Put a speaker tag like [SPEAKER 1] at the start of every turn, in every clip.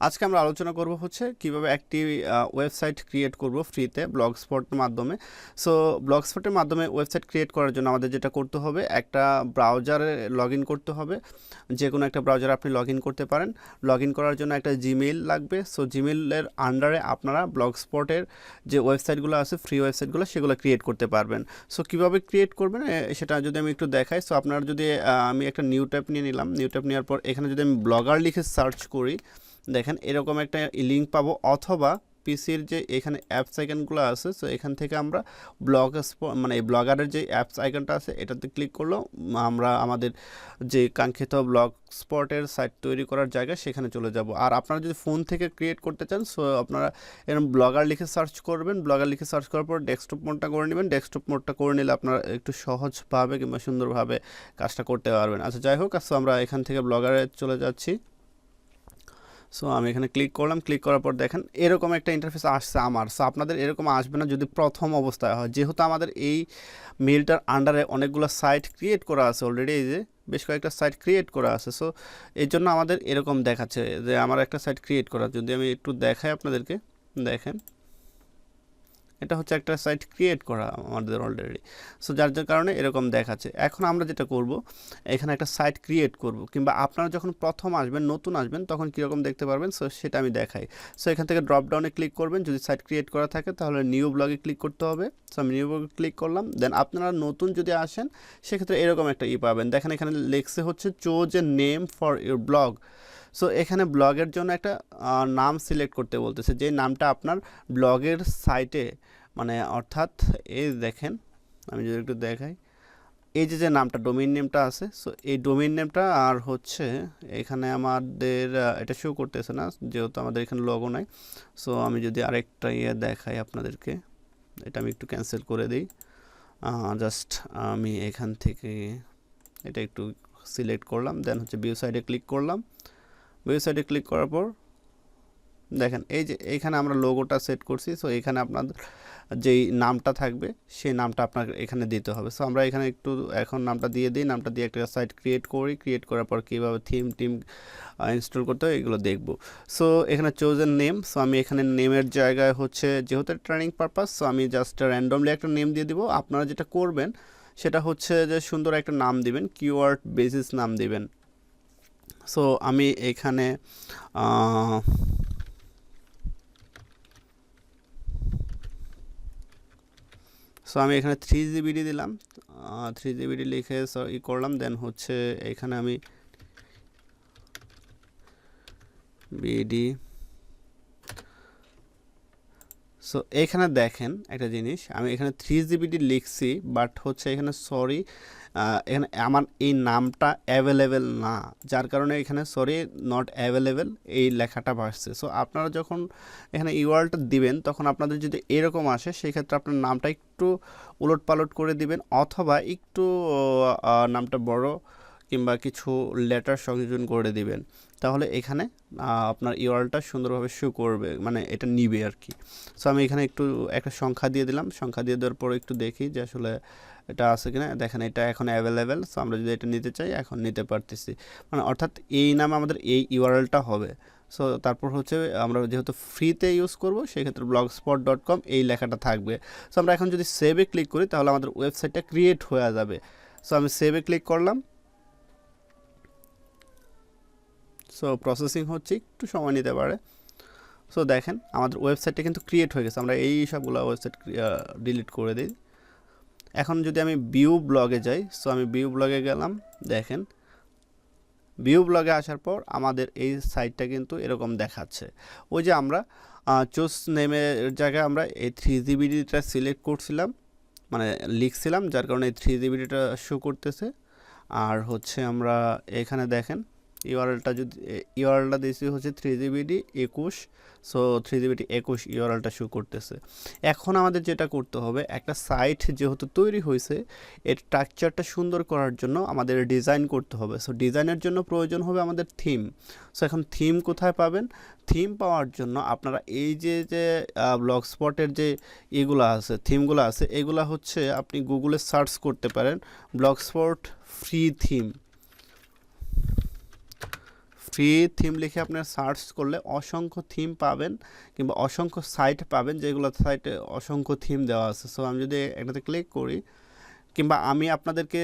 [SPEAKER 1] আজকে আমরা আলোচনা করব হচ্ছে কিভাবে একটি ওয়েবসাইট ক্রিয়েট করব ফ্রিতে ব্লগস্পটের মাধ্যমে। সো ব্লগস্পটের মাধ্যমে ওয়েবসাইট ক্রিয়েট করার জন্য আমাদের যেটা করতে হবে, একটা ব্রাউজারে লগ ইন করতে হবে। যে কোনো একটা ব্রাউজারে আপনি লগ ইন করতে পারেন। লগ ইন করার জন্য একটা জিমেইল লাগবে। সো জিমেইলের আন্ডারে আপনারা ব্লগস্পটের যে ওয়েবসাইটগুলো আছে, ফ্রি ওয়েবসাইটগুলো, সেগুলো ক্রিয়েট করতে পারবেন। সো কীভাবে ক্রিয়েট করবেন সেটা যদি আমি একটু দেখাই। সো আপনারা যদি আমি একটা নিউ ট্যাব নিয়ে নিলাম। নিউ ট্যাব নেওয়ার পর এখানে যদি আমি ব্লগার লিখে সার্চ করি, দেখেন এরকম একটা লিঙ্ক পাবো, অথবা পিসির যে এখানে অ্যাপস আইকনগুলো আছে, সো এখান থেকে আমরা মানে এই ব্লগারের যে অ্যাপস আইকনটা আছে এটাতে ক্লিক করলেও আমরা আমাদের যে কাঙ্ক্ষিত ব্লগ স্পটের সাইট তৈরি করার জায়গা সেখানে চলে যাব। আর আপনারা যদি ফোন থেকে ক্রিয়েট করতে চান, সো আপনারা এরকম ব্লগার লিখে সার্চ করবেন। ব্লগার লিখে সার্চ করার পর ডেস্কটপ মোডটা করে নেবেন। ডেস্কটপ মোডটা করে নিলে আপনারা একটু সহজভাবে কিংবা সুন্দরভাবে কাজটা করতে পারবেন। আচ্ছা, যাই হোক, সো আমরা এখান থেকে ব্লগারে চলে যাচ্ছি। সো আমি এখানে ক্লিক করলাম। ক্লিক করার পর দেখেন এরকম একটা ইন্টারফেস আসছে আমার। সো আপনাদের এরকম আসবে না যদি প্রথম অবস্থায় হয়, যেহেতু আমাদের এই মেইলটার আন্ডারে অনেকগুলো সাইট ক্রিয়েট করা আছে অলরেডি, এই যে বেশ কয়েকটা সাইট ক্রিয়েট করা আছে। সো এই জন্য আমাদের এরকম দেখাচ্ছে যে আমার একটা সাইট ক্রিয়েট করা। যদি আমি একটু দেখাই আপনাদেরকে, দেখেন এটা হচ্ছে একটা সাইট ক্রিয়েট করা আমাদের অলরেডি। সো যার কারণে এরকম দেখাচ্ছে। এখন আমরা যেটা করব, এখানে একটা সাইট ক্রিয়েট করব, কিংবা আপনারা যখন প্রথম আসবেন, নতুন আসবেন, তখন কীরকম দেখতে পারবেন, সো সেটা আমি দেখাই। সো এখান থেকে ড্রপ ডাউনে ক্লিক করবেন। যদি সাইট ক্রিয়েট করা থাকে তাহলে নিউ ব্লগে ক্লিক করতে হবে। সো আমি নিউ ব্লগে ক্লিক করলাম। দেন আপনারা নতুন যদি আসেন সেক্ষেত্রে এরকম একটা পাবেন। দেখেন এখানে লেখছে হচ্ছে choose a name for your blog. So এখানে ব্লগের জন্য একটা নাম সিলেক্ট করতে বলতেছে, যে নামটা আপনার ব্লগের সাইটে, মানে অর্থাৎ এই দেখেন আমি যদি একটু দেখাই, এই যে নামটা, ডোমেইন নেমটা আছে, সো এই ডোমেইন নেমটা আর হচ্ছে এখানে আমাদের এটা শো করতেছে না যেহেতু আমাদের এখানে লগো নাই। সো আমি যদি আরেকটা দেখাই আপনাদেরকে, এটা আমি একটু ক্যান্সেল করে দিই। জাস্ট আমি এখান থেকে এটা একটু সিলেক্ট করলাম। দেন হচ্ছে ভিউ সাইডে ক্লিক করলাম। ভিউ সাইডে ক্লিক করার পর দেখেন এই যে এইখানে আমরা লোগোটা সেট করছি। সো এখানে আপনাদের যেই নামটা থাকবে সেই নামটা আপনার এখানে দিতে হবে। সো আমরা এখানে একটু এখন নামটা দিয়ে দিই। নামটা দিয়ে একটা সাইট ক্রিয়েট করি। ক্রিয়েট করার পর কীভাবে টিম ইনস্টল করতে হয় এগুলো দেখব। সো এখানে চোজেন নেম। সো আমি এখানে নেমের জায়গায় হচ্ছে যেহেতু ট্রেনিং পারপাস, সো আমি জাস্ট র্যান্ডমলি একটা নেম দিয়ে দিব। আপনারা যেটা করবেন সেটা হচ্ছে যে সুন্দর একটা নাম দিবেন, কিওয়ার্ড বেসিস নাম দিবেন। সো আমি এখানে সো আমি এখানে 3GBD দিলাম। 3GBD লিখে করলাম। দেন হচ্ছে এখানে আমি বিডি। সো এখানে দেখেন একটা জিনিস, আমি এখানে 3GBD লিখছি, বাট হচ্ছে এখানে সরি, এখানে আমার এই নামটা অ্যাভেলেবেল না, যার কারণে এখানে সরি নট অ্যাভেলেবেল এই লেখাটা ভাসছে। সো আপনারা যখন এখানে ইউআরএলটা দিবেন তখন আপনাদের যদি এরকম আসে, সেই ক্ষেত্রে আপনার নামটা একটু উলটপালট করে দিবেন, অথবা একটু নামটা বড় কিংবা কিছু লেটার সংযোজন করে দিবেন। তাহলে এখানে আপনার ইউআরএলটা সুন্দরভাবে শো করবে, মানে এটা নিবে আর কি। সো আমি এখানে একটু একটা সংখ্যা দিয়ে দিলাম। সংখ্যা দিয়ে দেওয়ার পর একটু দেখি যে আসলে এটা আছে কিনা। দেখেন এটা এখন অ্যাভেলেবেল। সো আমরা যদি এটা নিতে চাই এখন নিতে পারতেছি, মানে অর্থাৎ এই নামে আমাদের এই ইউআরএলটা হবে। সো তারপর হচ্ছে আমরা যেহেতু ফ্রিতে ইউজ করব সেক্ষেত্রে blogspot.com এই লেখাটা থাকবে। সো আমরা এখন যদি সেভে ক্লিক করি তাহলে আমাদের ওয়েবসাইটটা ক্রিয়েট হয়ে যাবে। সো আমি সেভে ক্লিক করলাম। সো প্রসেসিং হচ্ছে, একটু সময় নিতে পারে। সো দেখেন আমাদের ওয়েবসাইটটা কিন্তু ক্রিয়েট হয়ে গেছে। আমরা এই সবগুলো ওয়েবসাইট ডিলিট করে দিই। এখন যদি আমি ভিউ ব্লগে যাই, সো আমি ভিউ ব্লগে গেলাম। দেখেন ভিউ ব্লগে আসার পর আমাদের এই সাইটটা কিন্তু এরকম দেখাচ্ছে। ওই যে আমরা চুজ নেমের জায়গায় আমরা এই 3GBDটা সিলেক্ট করছিলাম, মানে লিখছিলাম, যার কারণে এই 3GBDটা শো করতেছে। আর হচ্ছে আমরা এখানে দেখেন ইউআরএলটা যদি ইউআরএলটা দিয়েছি হচ্ছে 3GBD 21। সো 3GBD 21 ইউআরএলটা শো করতেছে। এখন আমাদের যেটা করতে হবে, একটা সাইট যেহেতু তৈরি হয়েছে, এর স্ট্রাকচারটা সুন্দর করার জন্য আমাদের ডিজাইন করতে হবে। সো ডিজাইনের জন্য প্রয়োজন হবে আমাদের থিম। সো এখন থিম কোথায় পাবেন? থিম পাওয়ার জন্য আপনারা এই যে ব্লগস্পটের যে এগুলো আছে, থিমগুলো আছে, এগুলো হচ্ছে আপনি গুগলে সার্চ করতে পারেন blogspot free theme. Free theme লিখে আপনার সার্চ করলে অসংখ্য থিম পাবেন কিংবা অসংখ্য সাইট পাবেন, যেগুলো সাইটে অসংখ্য থিম দেওয়া আছে। সো আমি যদি এটাতে ক্লিক করি, কিংবা আমি আপনাদেরকে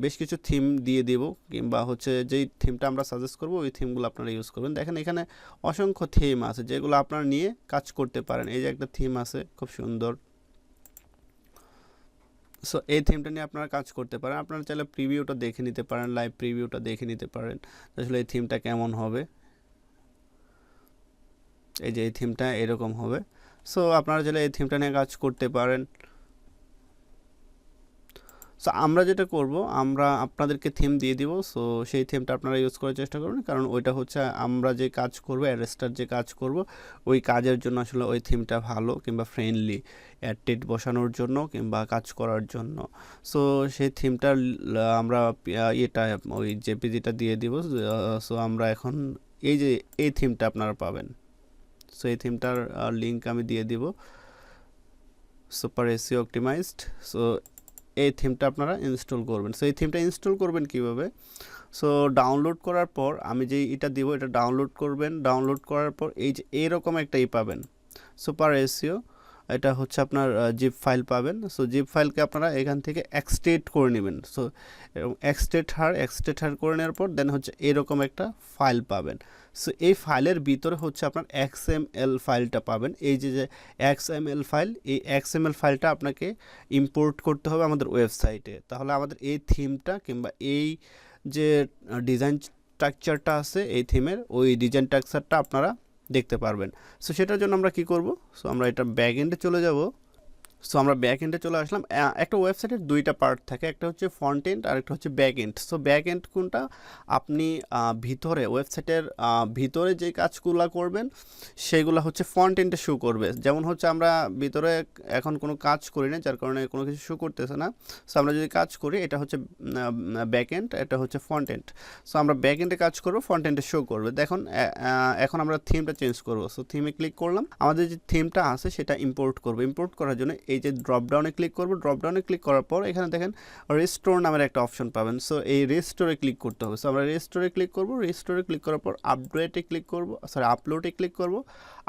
[SPEAKER 1] বেশ কিছু থিম দিয়ে দেব, কিংবা হচ্ছে যেই থিমটা আমরা সাজেস্ট করব ওই থিমগুলো আপনারা ইউজ করবেন। দেখেন এখানে অসংখ্য থিম আছে যেগুলো আপনারা নিয়ে কাজ করতে পারেন। এই যে একটা থিম আছে খুব সুন্দর, সো এই থিমটা নিয়ে আপনারা কাজ করতে পারেন। আপনারা চাইলে প্রিভিউটা দেখে নিতে পারেন, লাইভ প্রিভিউটা দেখে নিতে পারেন আসলে এই থিমটা কেমন হবে। এই যে এই থিমটা এরকম হবে। সো আপনারা চাইলে এই থিমটা নিয়ে কাজ করতে পারেন। সো আমরা যেটা করব, আমরা আপনাদেরকে থিম দিয়ে দিব। সো সেই থিমটা আপনারা ইউজ করার চেষ্টা করবেন, কারণ ওইটা হচ্ছে আমরা যে কাজ করব, অ্যারেস্টার যে কাজ করব ওই কাজের জন্য আসলে ওই থিমটা ভালো কিংবা ফ্রেন্ডলি, অ্যাড বসানোর জন্য কিংবা কাজ করার জন্য। সো সেই থিমটার আমরা এটা ওই জেপিজিটা দিয়ে দিব। সো আমরা এখন এই যে এই থিমটা আপনারা পাবেন। সো এই থিমটার লিঙ্ক আমি দিয়ে দিব, সুপার এসইও অপটিমাইজড। সো এই থিমটা আপনারা ইনস্টল করবেন। সো এই থিমটা ইনস্টল করবেন কিভাবে? সো ডাউনলোড করার পর আমি যেই এটা দিব, এটা ডাউনলোড করবেন। ডাউনলোড করার পর এই যে এরকম একটা পাবেন, সুপার এসইও। এটা হচ্ছে আপনার জিপ ফাইল পাবেন। সো জিপ ফাইলকে আপনারা এখান থেকে এক্সট্রেট করে নেবেন। সো এক্সট্রেট হার করে নেওয়ার পর দেন হচ্ছে এরকম একটা ফাইল পাবেন। সো এই ফাইলের ভিতরে হচ্ছে আপনার XML ফাইলটা পাবেন। এই যে XML ফাইল, এই XML ফাইলটা আপনাকে ইম্পোর্ট করতে হবে আমাদের ওয়েবসাইটে। তাহলে আমাদের এই থিমটা কিংবা এই যে ডিজাইন স্ট্রাকচারটা আছে এই থিমের, ওই ডিজাইন স্ট্রাকচারটা আপনারা দেখতে পারবেন। সো সেটার জন্য আমরা কি করব? সো আমরা এটা ব্যাক এন্ডে চলে যাব। সো আমরা ব্যাক এন্ডে চলে আসলাম। একটা ওয়েবসাইটের দুইটা পার্ট থাকে, একটা হচ্ছে ফ্রন্ট এন্ড আর একটা হচ্ছে back end. So back end কোনটা? আপনি ভিতরে ওয়েবসাইটের ভিতরে যে কাজগুলো করবেন সেগুলো হচ্ছে ফ্রন্ট এন্ডে শো করবে। যেমন হচ্ছে আমরা ভিতরে এখন কোনো কাজ করি না, যার কারণে কোনো কিছু শো করতেছে না। সো আমরা যদি কাজ করি, এটা হচ্ছে ব্যাক এন্ড, এটা হচ্ছে ফ্রন্ট এন্ড। সো আমরা ব্যাক এন্ডে কাজ করবো, ফ্রন্ট এন্ডে শো করবে। দেখুন এখন আমরা থিমটা চেঞ্জ করবো। সো থিমে ক্লিক করলাম, আমাদের যে থিমটা আছে সেটা ইম্পোর্ট করবো। ইম্পোর্ট করার জন্য এই যে ড্রপডাউনে ক্লিক করব। ড্রপডাউনে ক্লিক করার পর এখানে দেখেন রিস্টোর নামের একটা অপশন পাবেন। সো এই রিস্টোরে ক্লিক করতে হবে। সো আমরা রিস্টোরে ক্লিক করব। রিস্টোরে ক্লিক করার পর আপডেটে ক্লিক করব, আপলোডে ক্লিক করব।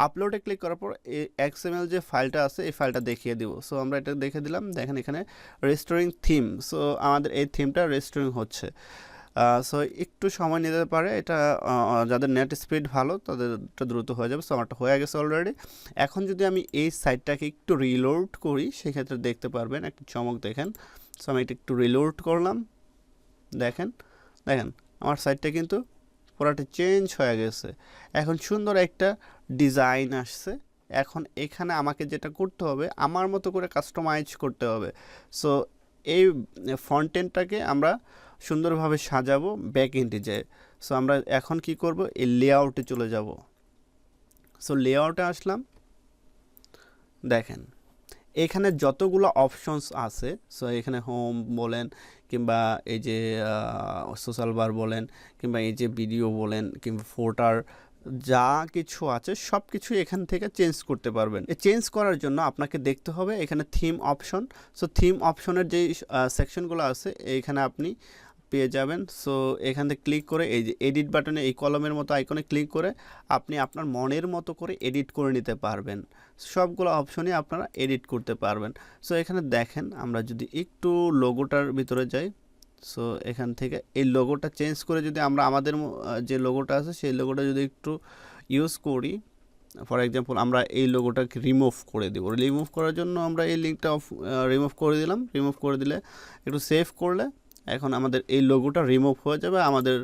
[SPEAKER 1] আপলোডে ক্লিক করার পর এই XML যে ফাইলটা আছে এই ফাইলটা দেখিয়ে দিব। সো আমরা এটা দেখে দিলাম। দেখেন এখানে রিস্টোরিং থিম। সো আমাদের এই থিমটা রিস্টোরিং হচ্ছে। সো একটু সময় নিতে পারে এটা, যাদের নেট স্পিড ভালো তাদেরটা দ্রুত হয়ে যাবে। সো আমারটা হয়ে গেছে অলরেডি। এখন যদি আমি এই সাইটটাকে একটু রিলোড করি সেক্ষেত্রে দেখতে পারবেন একটা চমক। দেখেন, সো আমি এটা একটু রিলোড করলাম। দেখেন আমার সাইটটা কিন্তু পুরোটা চেঞ্জ হয়ে গেছে। এখন সুন্দর একটা ডিজাইন আসছে। এখন এখানে আমাকে যেটা করতে হবে, আমার মতো করে কাস্টমাইজ করতে হবে। সো এই ফ্রন্ট এন্ডটাকে আমরা সুন্দরভাবে সাজাবো ব্যাক এন্ডে যায়। সো আমরা এখন কি করব, এই লেআউটে চলে যাব। সো লেআউটে আসলাম। দেখেন এখানে যতগুলো অপশনস আছে, সো এখানে হোম বলেন কিংবা এই যে সোশ্যাল বার বলেন কিংবা এই যে ভিডিও বলেন কিংবা ফোটার, যা কিছু আছে সব কিছু এখান থেকে চেঞ্জ করতে পারবেন। চেঞ্জ করার জন্য আপনাকে দেখতে হবে এখানে থিম অপশন। সো থিম অপশনের যেই সেকশনগুলো আছে এইখানে আপনি পেয়ে যাবেন। সো এখান থেকে ক্লিক করে এই যে এডিট বাটনে এই কলমের মতো আইকনে ক্লিক করে আপনি আপনার মনের মতো করে এডিট করে নিতে পারবেন। সবগুলো অপশনই আপনারা এডিট করতে পারবেন। সো এখানে দেখেন আমরা যদি একটু লোগোটার ভিতরে যাই, সো এখান থেকে এই লোগোটা চেঞ্জ করে যদি আমরা আমাদের যে লোগোটা আছে সেই লোগোটা যদি একটু ইউজ করি, ফর এক্সাম্পল আমরা এই লোগোটাকে রিমুভ করে দেব। রিমুভ করার জন্য আমরা এই লিঙ্কটা রিমুভ করে দিলাম। রিমুভ করে দিলে একটু সেভ করলে এখন আমাদের এই লোগোটা রিমুভ হয়ে যাবে। আমাদের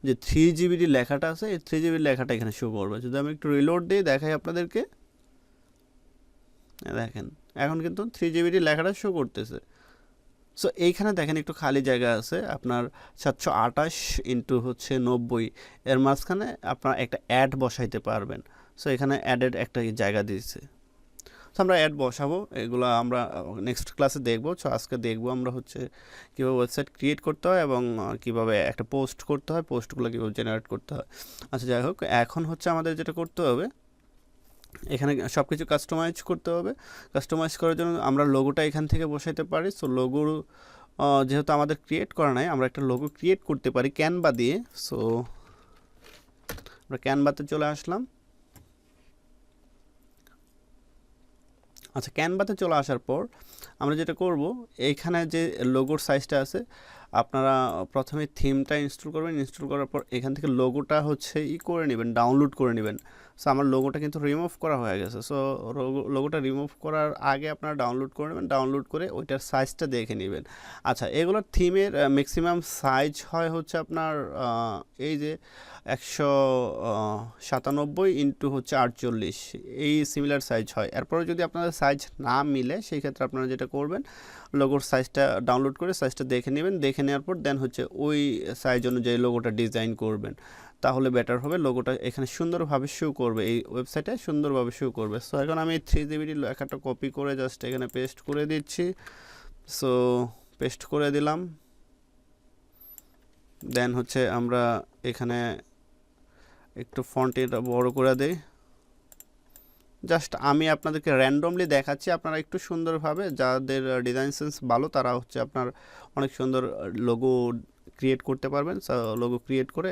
[SPEAKER 1] যে 3GB লেখাটা আছে এই 3GB লেখাটা এখানে শো করবে। যদি আমি একটু রিলোড দিই দেখাই আপনাদেরকে, দেখেন এখন কিন্তু 3GB লেখাটা শো করতেছে। সো এইখানে দেখেন একটু খালি জায়গা আছে আপনার 728 ইন্টু হচ্ছে 90, এর মাঝখানে আপনার একটা অ্যাড বসাইতে পারবেন। সো এখানে অ্যাডেড একটা জায়গা দিয়েছে। সো আমরা অ্যাড বসাবো, এগুলো আমরা নেক্সট ক্লাসে দেখবো। সো আজকে দেখবো আমরা হচ্ছে কীভাবে ওয়েবসাইট ক্রিয়েট করতে হয় এবং কীভাবে একটা পোস্ট করতে হয়, পোস্টগুলো কীভাবে জেনারেট করতে হয়। আচ্ছা যাই হোক, এখন হচ্ছে আমাদের যেটা করতে হবে এখানে সব কিছু কাস্টমাইজ করতে হবে। কাস্টমাইজ করার জন্য আমরা লোগোটা এখান থেকে বসাইতে পারি। সো লোগো যেহেতু আমাদের ক্রিয়েট করা নাই, আমরা একটা লোগো ক্রিয়েট করতে পারি ক্যানভা দিয়ে। সো আমরা ক্যানভাতে চলে আসলাম। আচ্ছা, ক্যানভাতে চলে আসার পর আমরা যেটা করব, এইখানে যে লোগোর সাইজটা আছে আপনারা প্রথমে থিমটা ইনস্টল করবেন। ইনস্টল করার পর এখান থেকে লোগোটা হচ্ছে করে নেবেন, ডাউনলোড করে নেবেন। সো আমার লোগোটা কিন্তু রিমুভ করা হয়ে গেছে। সো লোগোটা রিমুভ করার আগে আপনারা ডাউনলোড করে নেবেন। ডাউনলোড করে ওইটার সাইজটা দেখে নেবেন। আচ্ছা, এগুলোর থিমের ম্যাক্সিমাম সাইজ হয় হচ্ছে আপনার এই যে 197 ইন্টু হচ্ছে 48, এই সিমিলার সাইজ হয়। এরপরে যদি আপনাদের সাইজ না মিলে সেই ক্ষেত্রে আপনারা যেটা করবেন, লোগোর সাইজটা ডাউনলোড করে সাইজটা দেখে নেবেন। দেখে নেওয়ার পর দেন হচ্ছে ওই সাইজ অনুযায়ী লোগোটা ডিজাইন করবেন, তাহলে বেটার হবে। লোগোটা এখানে সুন্দরভাবে শো করবে, এই ওয়েবসাইটে সুন্দরভাবে শো করবে। সো এখন আমি 3GB লেখাটা কপি করে জাস্ট এখানে পেস্ট করে দিচ্ছি। সো পেস্ট করে দিলাম। দেন হচ্ছে আমরা এখানে একটু ফন্ট এটা বড় করে দেই। জাস্ট আমি আপনাদেরকে র্যান্ডমলি দেখাচ্ছি, আপনারা একটু সুন্দরভাবে, যাদের ডিজাইন সেন্স ভালো তারা হচ্ছে আপনার অনেক সুন্দর লোগো ক্রিয়েট করতে পারবেন। লোগো ক্রিয়েট করে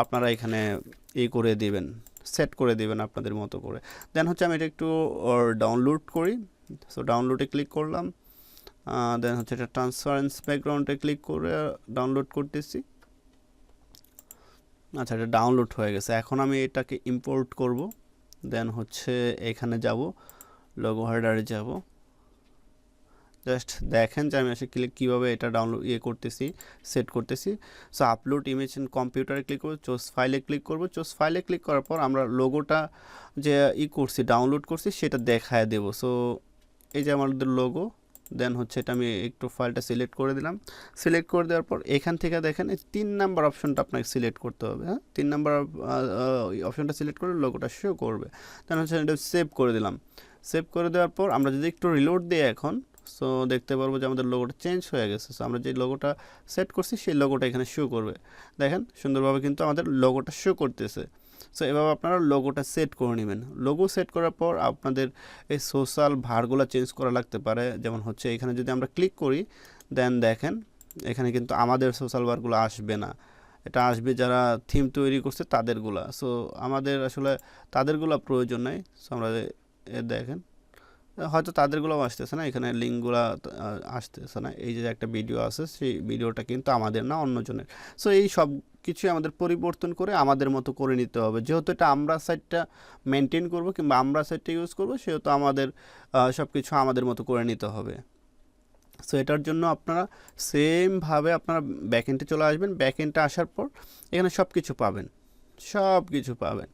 [SPEAKER 1] আপনারা এখানে করে দিবেন, সেট করে দিবেন আপনাদের মতো করে। দেন হচ্ছে আমি এটা একটু ডাউনলোড করি। সো ডাউনলোডে ক্লিক করলাম। দেন হচ্ছে এটা ট্রান্সপারেন্স ব্যাকগ্রাউন্ডে ক্লিক করে ডাউনলোড করতেছি। আচ্ছা, এটা ডাউনলোড হয়ে গেছে। এখন আমি এটাকে ইম্পোর্ট করব। দেন হচ্ছে এখানে যাব, লোগো হেডারে যাব। জাস্ট দেখেন যে আমি আসলে কীভাবে এটা ডাউনলোড করতেছি, সেট করতেছি। সো আপলোড ইমেজ ইন কম্পিউটারে ক্লিক করব, চুজ ফাইলে ক্লিক করব। চুজ ফাইলে ক্লিক করার পর আমরা লোগোটা যে করছি, ডাউনলোড করছি, সেটা দেখায় দেব। সো এই যে আমাদের লোগো। দেন হচ্ছে এটা আমি একটু ফাইলটা সিলেক্ট করে দিলাম। সিলেক্ট করে দেওয়ার পর এখান থেকে দেখেন এই 3 নাম্বার অপশনটা আপনাকে সিলেক্ট করতে হবে। হ্যাঁ, 3 নাম্বার অপশনটা সিলেক্ট করে লোগোটা শো করবে। দেন হচ্ছে এটা সেভ করে দিলাম। সেভ করে দেওয়ার পর আমরা যদি একটু রিলোড দিই এখন, সো দেখতে পারবো যে আমাদের লোগোটা চেঞ্জ হয়ে গেছে। সো আমরা যে লোগোটা সেট করছি সেই লোগোটা এখানে শো করবে। দেখেন সুন্দরভাবে কিন্তু আমাদের লোগোটা শো করতেছে। সো এভাবে আপনারা লোগোটা সেট করে নেবেন। লোগো সেট করার পর আপনাদের এই সোশ্যাল ভারগুলো চেঞ্জ করা লাগতে পারে। যেমন হচ্ছে এখানে যদি আমরা ক্লিক করি, দেন দেখেন এখানে কিন্তু আমাদের সোশ্যাল ভারগুলো আসবে না, এটা আসবে যারা থিম তৈরি করছে তাদেরগুলা। সো আমাদের আসলে তাদেরগুলো প্রয়োজন নেই। সো আমরা দেখেন হয়তো তাদেরগুলোও আসতেছে না, এখানে লিঙ্কগুলো আসতেছে না। এই যে একটা ভিডিও আছে, সেই ভিডিওটা কিন্তু আমাদের না, অন্যজনের। সো এই সব কিছুই আমাদের পরিবর্তন করে আমাদের মতো করে নিতে হবে। যেহেতু এটা আমরা সাইটটা মেনটেন করব কিংবা আমরা সাইটটা ইউজ করব, সেহেতু আমাদের সব কিছু আমাদের মতো করে নিতে হবে। সো এটার জন্য আপনারা সেমভাবে আপনারা ব্যাকএন্ডে চলে আসবেন। ব্যাকএন্ডে আসার পর এখানে সব কিছু পাবেন, সব কিছু পাবেন।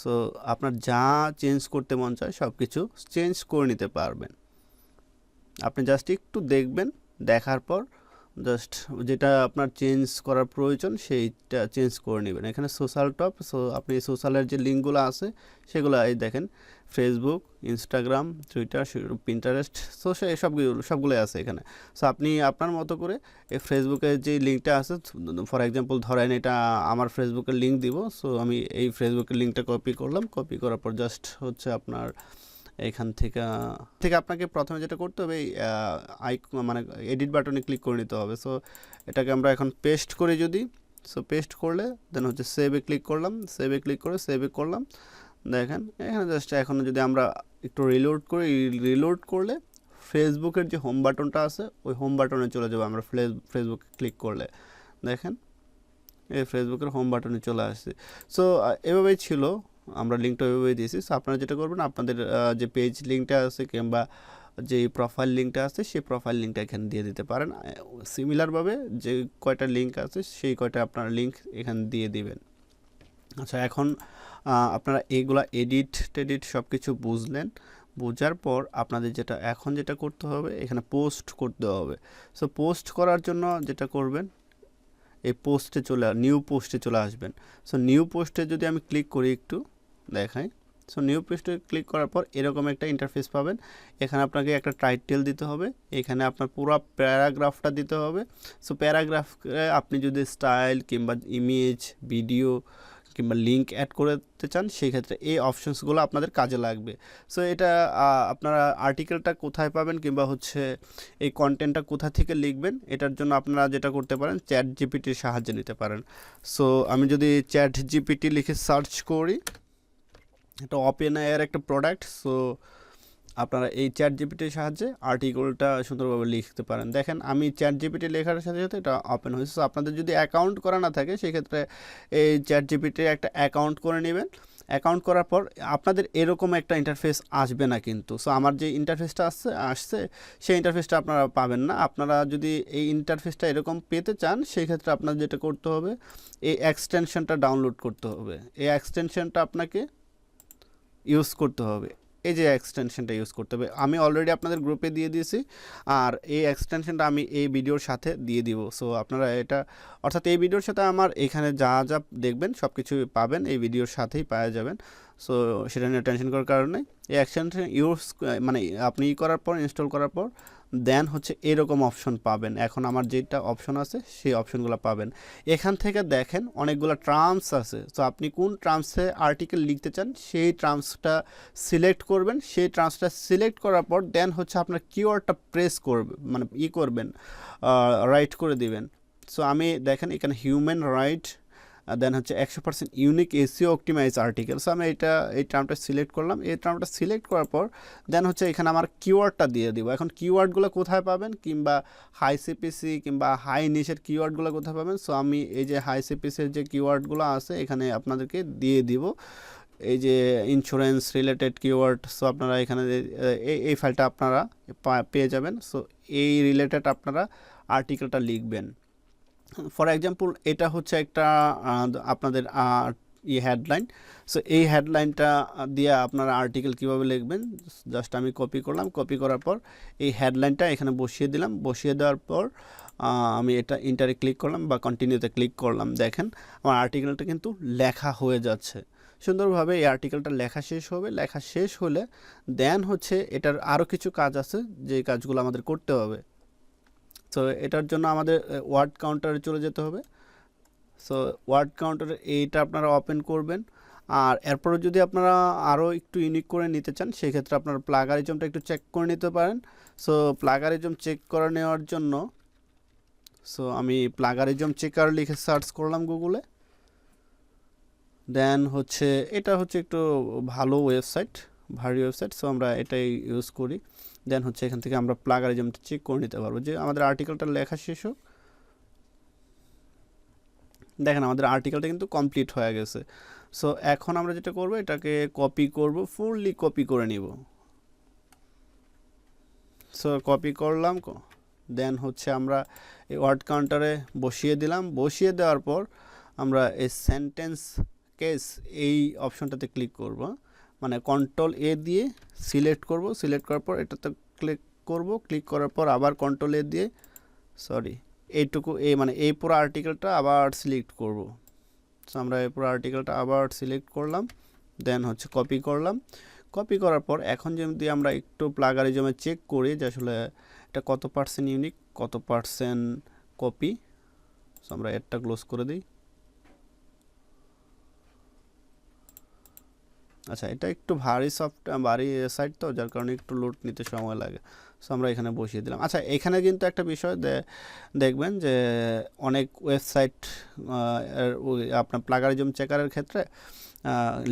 [SPEAKER 1] সো আপনার যা চেঞ্জ করতে মন চায় সব কিছু চেঞ্জ করে নিতে পারবেন। আপনি জাস্ট একটু দেখবেন, দেখার পর জাস্ট যেটা আপনার চেঞ্জ করার প্রয়োজন সেইটা চেঞ্জ করে নেবেন। এখানে সোশ্যাল টপ, সো আপনি সোশ্যালের যে লিঙ্কগুলো আছে সেগুলো এই দেখেন, Facebook, Instagram, Twitter, Pinterest, so সবগুলোই আছে এখানে। সো আপনি আপনার মতো করে এই ফেসবুকের যে লিঙ্কটা আছে, ফর এক্সাম্পল ধরেন এটা আমার ফেসবুকের লিঙ্ক দিব। সো আমি এই ফেসবুকের লিঙ্কটা কপি করলাম। কপি করার পর জাস্ট হচ্ছে আপনার এখান থেকে আপনাকে প্রথমে যেটা করতে হবে, মানে এডিট বাটনে ক্লিক করে নিতে হবে। সো এটাকে আমরা এখন পেস্ট করি যদি, সো পেস্ট করলে দেন হচ্ছে সেভে ক্লিক করলাম। সেভে ক্লিক করে সেভে করলাম। দেখেন এখানে জাস্ট এখন যদি আমরা একটু রিলোড করি, রিলোড করলে ফেসবুকের যে হোম বাটনটা আছে ওই হোম বাটনে চলে যাবো আমরা। ফেসবুকে ক্লিক করলে দেখেন এই ফেসবুকের হোম বাটনে চলে আসছে। সো এভাবেই ছিল, আমরা লিঙ্কটা ওইভাবেই দিয়েছি। সো আপনারা যেটা করবেন, আপনাদের যে পেজ লিঙ্কটা আছে কিংবা যে প্রোফাইল লিঙ্কটা আছে সেই প্রোফাইল লিঙ্কটা এখানে দিয়ে দিতে পারেন। সিমিলারভাবে যে কয়টা লিঙ্ক আছে সেই কয়টা আপনারা লিঙ্ক এখানে দিয়ে দিবেন। আচ্ছা, এখন আপনারা এইগুলা টেডিট সব কিছু বুঝলেন। বোঝার পর আপনাদের যেটা করতে হবে, এখানে পোস্ট করতে হবে। সো পোস্ট করার জন্য যেটা করবেন, এই নিউ পোস্টে চলে আসবেন। সো নিউ পোস্টে যদি আমি ক্লিক করি, একটু দেখাই। সো নিউ পোস্টে ক্লিক করার পর এরকম একটা ইন্টারফেস পাবেন। এখানে আপনাকে একটা টাইটেল দিতে হবে, এখানে আপনার পুরো প্যারাগ্রাফটা দিতে হবে। সো প্যারাগ্রাফে আপনি যদি স্টাইল কিংবা ইমেজ, ভিডিও কিংবা লিঙ্ক অ্যাড করতে চান, সেই ক্ষেত্রে এই অপশনসগুলো আপনাদের কাজে লাগবে। সো এটা আপনারা আর্টিকেলটা কোথায় পাবেন কিংবা হচ্ছে এই কন্টেন্টটা কোথা থেকে লিখবেন, এটার জন্য আপনারা যেটা করতে পারেন চ্যাট জিপিটির সাহায্য নিতে পারেন। সো আমি যদি চ্যাট জিপিটি লিখে সার্চ করি, এটা ওপেন এআইয়ের একটা প্রোডাক্ট। সো আপনারা এই চ্যাট জিপিটির সাহায্যে আর্টিকেলটা সুন্দরভাবে লিখতে পারেন। দেখেন আমি চ্যাট জিপিটি লেখার সাথে সাথে এটা ওপেন হয়েছে। সো আপনাদের যদি অ্যাকাউন্ট করা না থাকে সেক্ষেত্রে এই চ্যাট জিপিটির একটা অ্যাকাউন্ট করে নেবেন। অ্যাকাউন্ট করার পর আপনাদের এরকম একটা ইন্টারফেস আসবে না কিন্তু। সো আমার যে ইন্টারফেসটা আসছে সেই ইন্টারফেসটা আপনারা পাবেন না। আপনারা যদি এই ইন্টারফেসটা এরকম পেতে চান সেই ক্ষেত্রে আপনার যেটা করতে হবে, এই এক্সটেনশনটা ডাউনলোড করতে হবে। এই এক্সটেনশনটা আপনাকে ইউজ করতে হবে। এই যে এক্সটেনশনটা ইউজ করতে হবে, আমি অলরেডি আপনাদের গ্রুপে দিয়ে দিয়েছি, আর এই এক্সটেনশনটা আমি এই ভিডিওর সাথে দিয়ে দিব। সো আপনারা এটা, অর্থাৎ এই ভিডিওর সাথে আমার এখানে যা যা দেখবেন সব কিছু পাবেন এই ভিডিওর সাথেই পাওয়া যাবেন। সো সেটা নিয়ে টেনশন করার কারণে এই এক্সটেনশন ইউজ মানে আপনি করার পর, ইনস্টল করার পর দেন হচ্ছে এরকম অপশন পাবেন। এখন আমার যেটা অপশন আছে সেই অপশনগুলো পাবেন। এখান থেকে দেখেন অনেকগুলো টার্মস আছে। সো আপনি কোন টার্মসে আর্টিকেল লিখতে চান সেই টার্মসটা সিলেক্ট করবেন। সেই টার্মসটা সিলেক্ট করার পর দেন হচ্ছে আপনার কিওয়ার্ডটা প্রেস করবে, মানে করবেন, রাইট করে দিবেন। সো আমি দেখেন এখানে হিউম্যান রাইট, দেন হচ্ছে 100% unique SEO optimize article. So আমি এই টার্মটা সিলেক্ট করলাম। এই টার্মটা সিলেক্ট করার পর দেন হচ্ছে এখানে আমার কিওয়ার্ডটা দিয়ে দিব। এখন কিওয়ার্ডগুলো কোথায় পাবেন কিংবা হাই সিপিসি কিংবা হাই নিশের কিওয়ার্ডগুলো কোথায় পাবেন? সো আমি এই যে হাই সিপিসির যে কিওয়ার্ডগুলো আছে এখানে আপনাদেরকে দিয়ে দিব। এই যে ইন্স্যুরেন্স রিলেটেড কিওয়ার্ড, সো আপনারা এখানে এই ফাইলটা আপনারা পেয়ে যাবেন। সো এই রিলেটেড আপনারা আর্টিকেলটা লিখবেন। ফর এক্সাম্পল এটা হচ্ছে একটা আপনাদের হেডলাইন। সো এই হেডলাইনটা দিয়ে আপনারা আর্টিকেল কীভাবে লিখবেন, জাস্ট আমি কপি করলাম। কপি করার পর এই হেডলাইনটা এখানে বসিয়ে দিলাম। বসিয়ে দেওয়ার পর আমি এটা ইন্টারে ক্লিক করলাম বা কন্টিনিউতে ক্লিক করলাম। দেখেন আমার আর্টিকেলটা কিন্তু লেখা হয়ে যাচ্ছে সুন্দরভাবে। এই আর্টিকেলটা লেখা শেষ হবে। লেখা শেষ হলে দেন হচ্ছে এটার আরও কিছু কাজ আছে যে কাজগুলো আমাদের করতে হবে। সো এটার জন্য আমাদের ওয়ার্ড কাউন্টারে চলে যেতে হবে। সো ওয়ার্ড কাউন্টারে এইটা আপনারা ওপেন করবেন। আর এরপরে যদি আপনারা আরও একটু ইউনিক করে নিতে চান সেক্ষেত্রে আপনারা প্লাগারিজমটা একটু চেক করে নিতে পারেন। সো প্লাগারিজম চেক করে নেওয়ার জন্য সো আমি প্লাগারিজম চেকার লিখে সার্চ করলাম গুগলে। দেন হচ্ছে এটা হচ্ছে একটু ভালো ওয়েবসাইট, ভারী ওয়েবসাইট। সো আমরা এটাই ইউজ করি। দেন হচ্ছে এখান থেকে আমরা প্লাগারিজমটা চেক করে নিতে পারবো যে আমাদের আর্টিকেলটা লেখা শেষ হোক। দেখেন আমাদের আর্টিকেলটা কিন্তু কমপ্লিট হয়ে গেছে। সো এখন আমরা যেটা করব এটাকে কপি করব, ফুললি কপি করে নিব। সো কপি করলাম, দেন হচ্ছে আমরা এই ওয়ার্ড কাউন্টারে বসিয়ে দিলাম। বসিয়ে দেওয়ার পর আমরা এই সেন্টেন্স কেস এই অপশনটাতে ক্লিক করব, মানে কন্ট্রোল এ দিয়ে সিলেক্ট করব। সিলেক্ট করার পর এটাতে ক্লিক করব। ক্লিক করার পর আবার কন্ট্রোল এ দিয়ে এইটুকু মানে এই পুরো আর্টিকেলটা আবার সিলেক্ট করব। সো আমরা এই পুরো আর্টিকেলটা আবার সিলেক্ট করলাম। দেন হচ্ছে কপি করলাম। কপি করার পর এখন যদি আমরা একটু প্লাগারিজমে চেক করি যে আসলে এটা কত পার্সেন্ট ইউনিক, কত পার্সেন্ট কপি। সো আমরা এরটা ক্লোজ করে দিই। আচ্ছা, এটা একটু ভারী সাইট তো, যার কারণে একটু লোড নিতে সময় লাগে। সো আমরা এখানে বসিয়ে দিলাম। আচ্ছা, এখানে কিন্তু একটা বিষয় দেখবেন যে অনেক ওয়েবসাইট আপনার প্লাগারিজম চেকারের ক্ষেত্রে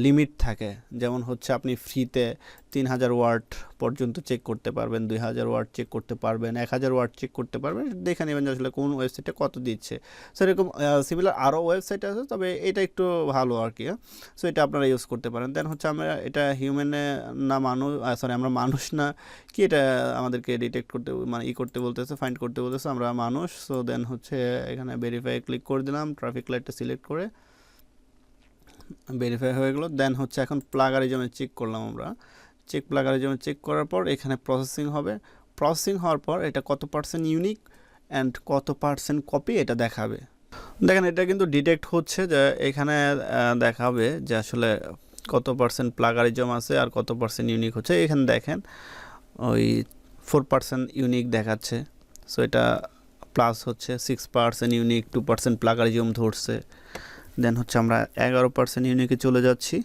[SPEAKER 1] লিমিট থাকে। যেমন হচ্ছে আপনি ফ্রিতে 3000 ওয়ার্ড পর্যন্ত চেক করতে পারবেন, 2000 ওয়ার্ড চেক করতে পারবেন, 1000 ওয়ার্ড চেক করতে পারবেন। দেখে নেবেন যে আসলে কোন ওয়েবসাইটে কত দিচ্ছে। সো এরকম সিমিলার আরও ওয়েবসাইট আছে, তবে এটা একটু ভালো আর কি। সো এটা আপনারা ইউজ করতে পারেন। দেন হচ্ছে আমরা এটা হিউম্যানে না মানুষ, আমরা মানুষ না কি, এটা আমাদেরকে ডিটেক্ট করতে মানে করতে বলতেছে, ফাইন্ড করতে বলতেছে, আমরা মানুষ। সো দেন হচ্ছে এখানে ভেরিফাই ক্লিক করে দিলাম। ট্রাফিক লাইটটা সিলেক্ট করে ভেরিফাই হয়ে গেল। দেন হচ্ছে এখন প্লাগারিজমে চেক করলাম আমরা। প্লাগারিজমে চেক করার পর এখানে প্রসেসিং হবে। প্রসেসিং হওয়ার পর এটা কত পার্সেন্ট ইউনিক অ্যান্ড কত পার্সেন্ট কপি এটা দেখাবে। দেখেন এটা কিন্তু ডিটেক্ট হচ্ছে যে এখানে দেখাবে যে আসলে কত পার্সেন্ট প্লাগারিজম আছে আর কত পার্সেন্ট ইউনিক হচ্ছে। এখানে দেখেন ওই 4% ইউনিক দেখাচ্ছে। সো এটা প্লাস হচ্ছে 6% ইউনিক, 2% প্লাগারিজম ধরছে। দেন হচ্ছে আমরা 11% ইউনিকে চলে যাচ্ছি।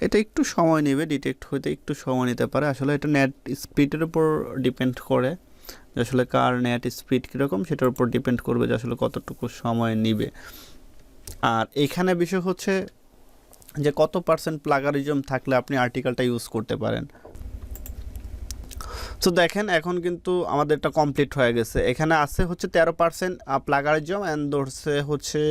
[SPEAKER 1] এটা একটু সময় নেবে, ডিটেক্ট হতে একটু সময় নিতে পারে। আসলে এটা নেট স্পিডের উপর ডিপেন্ড করে, যে আসলে কার নেট স্পিড কীরকম সেটার উপর ডিপেন্ড করবে যে আসলে কতটুকু সময় নিবে। আর এখানে বিষয় হচ্ছে যে কত পার্সেন্ট প্লাগারিজম থাকলে আপনি আর্টিকেলটা ইউজ করতে পারেন। তো দেখেন এখন কিন্তু আমাদেরটা কমপ্লিট হয়ে গেছে। এখানে আছে হচ্ছে 13% প্লাগারিজম অ্যান্ড ধরছে হচ্ছে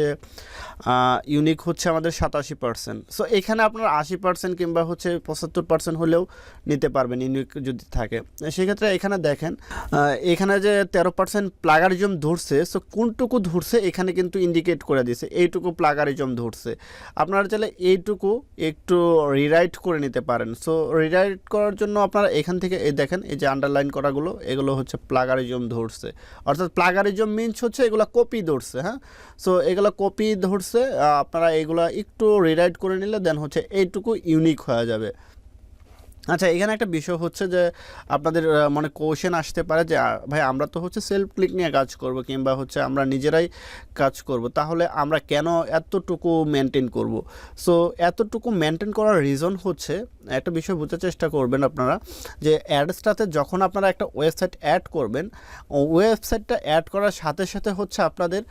[SPEAKER 1] ইউনিক হচ্ছে আমাদের 87%। সো এখানে আপনার 80% কিংবা হচ্ছে 75% হলেও নিতে পারবেন ইউনিক যদি থাকে। সেক্ষেত্রে এখানে দেখেন এখানে যে 13% প্লাগারিজম ধরছে, সো কোনটুকু ধরছে এখানে কিন্তু ইন্ডিকেট করে দিয়েছে এইটুকু প্লাগারিজম ধরছে। আপনারা চাইলে এইটুকু একটু রিরাইট করে নিতে পারেন। সো রিরাইট করার জন্য আপনারা এখান থেকে এই দেখেন এই যে আন্ডারলাইন করাগুলো এগুলো হচ্ছে প্লাগারিজম ধরছে, অর্থাৎ প্লাগারিজম মিনস হচ্ছে এগুলো কপি ধরছে। হ্যাঁ, সো এগুলো কপি ধরছে, আপনারা এগুলো একটু রিরাইট করে নিলে দেন হচ্ছে এইটুকু ইউনিক হয়ে যাবে। আচ্ছা, এখানে একটা বিষয় হচ্ছে যে আপনাদের মনে কোশ্চেন আসতে পারে যে ভাই আমরা তো হচ্ছে সেলফ ক্লিক নিয়ে কাজ করব কিংবা হচ্ছে আমরা নিজেরাই কাজ করব, তাহলে আমরা কেন এতটুকু মেনটেন করব? সো এতটুকু মেনটেন করার রিজন হচ্ছে একটা বিষয় বোঝার চেষ্টা করবেন আপনারা, যে অ্যাডসটাতে যখন আপনারা একটা ওয়েবসাইট অ্যাড করবেন, ওয়েবসাইটটা অ্যাড করার সাথে সাথে হচ্ছে আপনাদের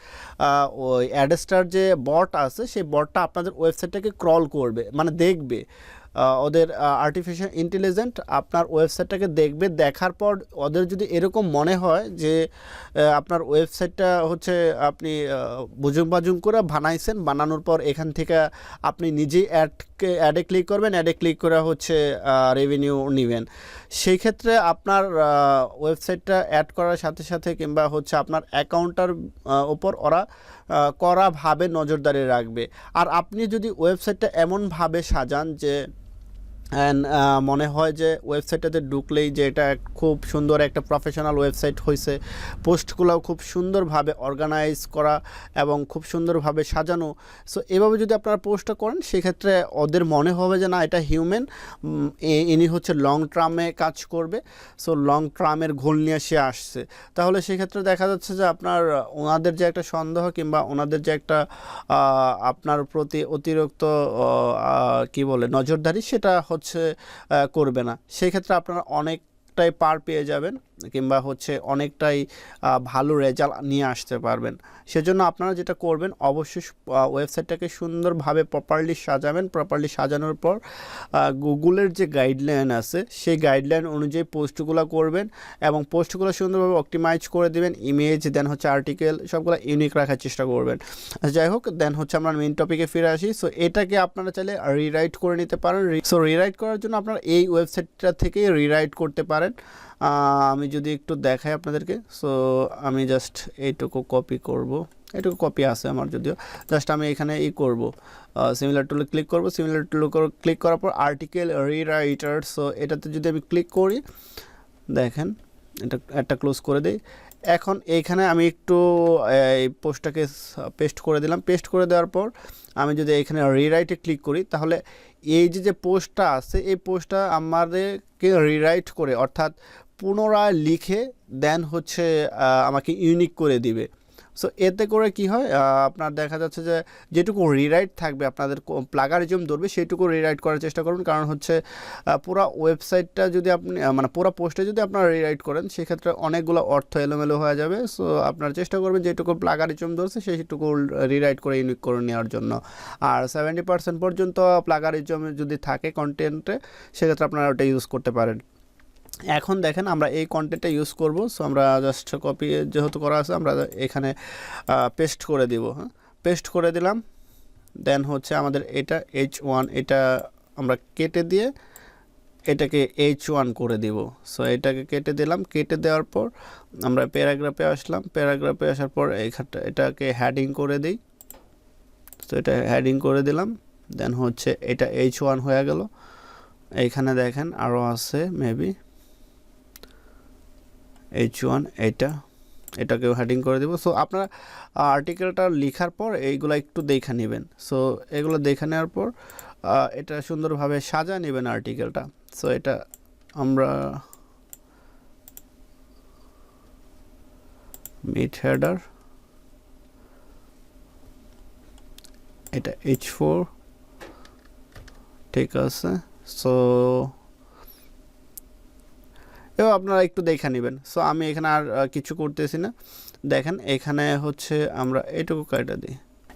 [SPEAKER 1] ওই অ্যাডসটার যে বট আছে সেই বটটা আপনাদের ওয়েবসাইটটাকে ক্রল করবে, মানে দেখবে। ওদের আর্টিফিশিয়াল ইন্টেলিজেন্ট আপনার ওয়েবসাইটটাকে দেখবে, দেখার পর ওদের যদি এরকম মনে হয় যে আপনার ওয়েবসাইটটা হচ্ছে আপনি বুজুং বাজুং করে বানাইছেন, বানানোর পর এখান থেকে আপনি নিজেই অ্যাডে ক্লিক করবেন, অ্যাডে ক্লিক করে হচ্ছে রেভিনিউ নেবেন, সেই ক্ষেত্রে আপনার ওয়েবসাইটটা অ্যাড করার সাথে সাথে কিংবা হচ্ছে আপনার অ্যাকাউন্টটার ওপর ওরা কড়াভাবে নজরদারি রাখবে। আর আপনি যদি ওয়েবসাইটটা এমনভাবে সাজান যে মনে হয় যে ওয়েবসাইটটাতে ঢুকলেই যে এটা খুব সুন্দর একটা প্রফেশনাল ওয়েবসাইট হয়েছে, পোস্টগুলোও খুব সুন্দরভাবে অর্গানাইজ করা এবং খুব সুন্দরভাবে সাজানো, সো এভাবে যদি আপনারা পোস্টটা করেন সেক্ষেত্রে ওদের মনে হবে যে না এটা হিউম্যান, ইনি হচ্ছে লং টার্মে কাজ করবে, সো লং টার্মের গোল নিয়ে সে আসছে। তাহলে সেক্ষেত্রে দেখা যাচ্ছে যে আপনার ওনাদের যে একটা সন্দেহ কিংবা ওনাদের যে একটা আপনার প্রতি অতিরিক্ত কি বলে নজরদারি সেটা হচ্ছে করবে না। সেই ক্ষেত্রে আপনারা অনেকটাই পার পেয়ে যাবেন কিংবা হচ্ছে অনেকটাই ভালো রেজাল্ট নিয়ে আসতে পারবেন। সেজন্য আপনারা যেটা করবেন অবশ্যই ওয়েবসাইটটাকে সুন্দরভাবে প্রপারলি সাজাবেন। প্রপারলি সাজানোর পর গুগলের যে গাইডলাইন আছে সেই গাইডলাইন অনুযায়ী পোস্টগুলো করবেন এবং পোস্টগুলো সুন্দরভাবে অপটিমাইজ করে দেবেন, ইমেজ দেন হচ্ছে আর্টিকেল সবগুলো ইউনিক রাখার চেষ্টা করবেন। যাই হোক, দেন হচ্ছে আমরা মেইন টপিকে ফিরে আসি। সো এটাকে আপনারা চাইলে রিরাইট করে নিতে পারেন। সো রিরাইট করার জন্য আপনারা এই ওয়েবসাইটটা থেকে রিরাইট করতে পারেন। আমি যদি একটু দেখাই আপনাদেরকে, সো আমি জাস্ট এইটুকু কপি করব, এইটুকু কপি আছে আমার যদিও, জাস্ট আমি এখানে করব সিমিলার টুলে ক্লিক করব, সিমিলার টুলে ক্লিক করার পর আর্টিকেল রিরাইটার, সো এটাতে যদি আমি ক্লিক করি দেখেন এটা একটা ক্লোজ করে দেই। এখন এইখানে আমি একটু এই পোস্টটাকে পেস্ট করে দিলাম। পেস্ট করে দেওয়ার পর আমি যদি এখানে রিরাইটে ক্লিক করি তাহলে এই যে পোস্টটা আছে এই পোস্টটা আমাদেরকে রিরাইট করে অর্থাৎ পুনরায় লিখে দেন হচ্ছে আমাকে ইউনিক করে দিবে। সো এতে করে কি হয়, আপনার দেখা যাচ্ছে যে যেটুকু রিরাইট থাকবে আপনাদের প্লাগারিজম ধরবে সেইটুকু রিরাইট করার চেষ্টা করুন, কারণ হচ্ছে পুরো ওয়েবসাইটটা যদি আপনি মানে পুরো পোস্টে যদি আপনারা রিরাইট করেন সেক্ষেত্রে অনেকগুলো অর্থ এলোমেলো হয়ে যাবে। সো আপনারা চেষ্টা করবেন যেটুকু প্লাগারিজম ধরছে সেইটুকু রিরাইট করে ইউনিক করে নেওয়ার জন্য। আর 70% পর্যন্ত প্লাগারিজম যদি থাকে কন্টেন্টে সেক্ষেত্রে আপনারা ওটা ইউজ করতে পারেন। এখন দেখেন আমরা এই কন্টেন্টটা ইউজ করব। সো আমরা জাস্ট কপি যেহেতু করা আছে আমরা এখানে পেস্ট করে দিব। হ্যাঁ, পেস্ট করে দিলাম। দেন হচ্ছে আমাদের এটা H1 এটা আমরা কেটে দিয়ে এটাকে H1 করে দিব। সো এটাকে কেটে দিলাম। কেটে দেওয়ার পর আমরা প্যারাগ্রাফে আসলাম। প্যারাগ্রাফে আসার পর এটাকে হেডিং করে দিই। তো এটা হেডিং করে দিলাম। দেন হচ্ছে এটা H1 হয়ে গেল। এইখানে দেখেন আরও আছে মেবি H1 এটাকেও হেডিং করে দেব। সো আপনারা আর্টিকেলটা লেখার পর এইগুলো একটু দেখে নেবেন। সো এগুলো দেখে নেওয়ার পর এটা সুন্দরভাবে সাজা নেবেন আর্টিকেলটা। সো এটা আমরা মিড হেডার এটা H4 ঠিক আছে। সো এবার আপনারা একটু দেখে নেবেন। সো আমি এখানে আর কিছু করতেছি না। দেখেন এখানে হচ্ছে আমরা এইটুকু কাটা দিই।